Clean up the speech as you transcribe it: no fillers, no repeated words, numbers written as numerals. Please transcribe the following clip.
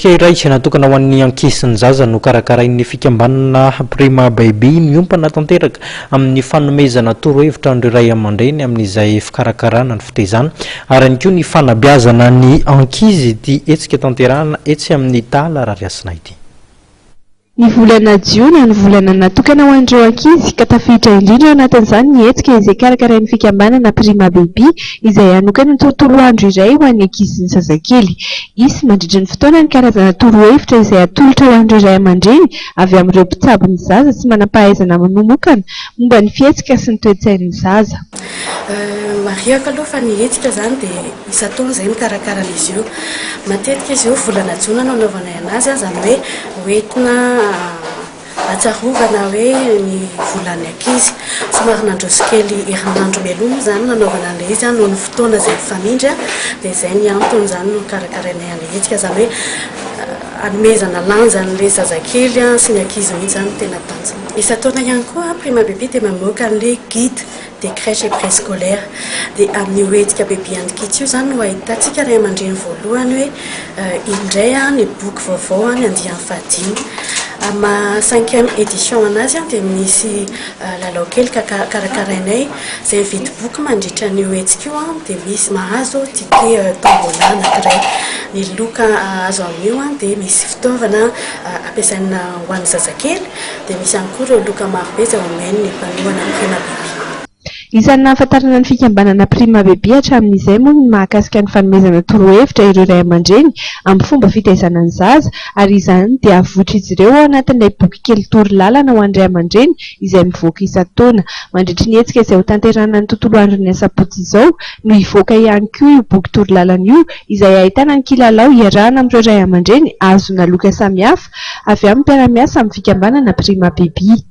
hetsika iray izay natokana ho an'ny ankizy sy ny zaza no karakarain'ny fikambanana Prima Baby miompana tanteraka amin'ny fanomezana torohevitra an'ireo ray aman-dreny amin'izay fikarakarana ny fitaizana ary ihany koa ny fanabeazana ny ankizy ity hetsika tanterahana etsy amin'ny tala rariasina ity. Ny volana Jiona ny volana natokana ho an'ireo ankizy ka tafiditra indrindra anatin'izany ny hetsika izay karakarain'ny fikambanana Prima Baby izay anokana ny tontolo andro iray ho an'ny ankizy sy ny zazakely. Isy mandritra ny fotoana ny karazana torohevitra izay atolotra ho an'ireo ray aman-dreny avy amin'ireo mpitsabo ny zaza sy manam-pahaizana manokana momba ny fihetsika sy ny toe-tsain'ny zaza. Mariaka aloha fa ny hetsika zany dia isa-taona izay mikarakara izy io. Matetika izy io volana Jiona no anaovana anazy zany hoe hoentina atsarovana hoe ny volan'ny ankizy. Somary nandroso kely herinandro mialoha zany nanaovana an'ilay izy noho ny fotoana izay mifamindra dia izay ny antony zany no karakarainay an'ilay hetsika zany hoe anomezana lanja an'ilay zazakely sy ny ankizy mihitsy zany tena tanjona. Isa-taona ihany koa Prima Baby dia mamoaka an'ilay guide des crèches et préscolaires dia amin'ny hoetika bebe and kids io zany no ahitantsika ray aman-dreny voalohany hoe indray ny boky vaovao ny andiany fahadimy. Ama 5e édition anazy dia misy lalao kely karakarainay izay vidy boky mandritra ny hoetika io dia misy mahazo ticket tombola anankiray. Ny loka azo amin'io dia misy fitaovana ampiasaina ho an'ny zazakely dia misy ihany koa ireo loka marobe izay omeny ny mpanohana Prima Baby. Isan'ny nahafantarana ny fikambanana Prima Baby hatramin'izay moa ny mahakasika ny fanomezana torohevitra ireo ray aman-dreny amin'ny fomba fitaizana ny zaza ary izany dia avotra izy ireo ao anatin'ilay boky kely tory lalana ho an'ny ray aman-dreny izay mivoaka isa-taona. Mandritra ny hetsika izay ho tanterahana ny tontolo andron'ny asabotsy izao no hivoaka ihany koa io boky tory lalana io izay ahitana ny kilalao iarahana amin'ireo ray aman-dreny azona loka samihafa avy amin'ny mpiara-miasa amin'ny fikambanana Prima Baby.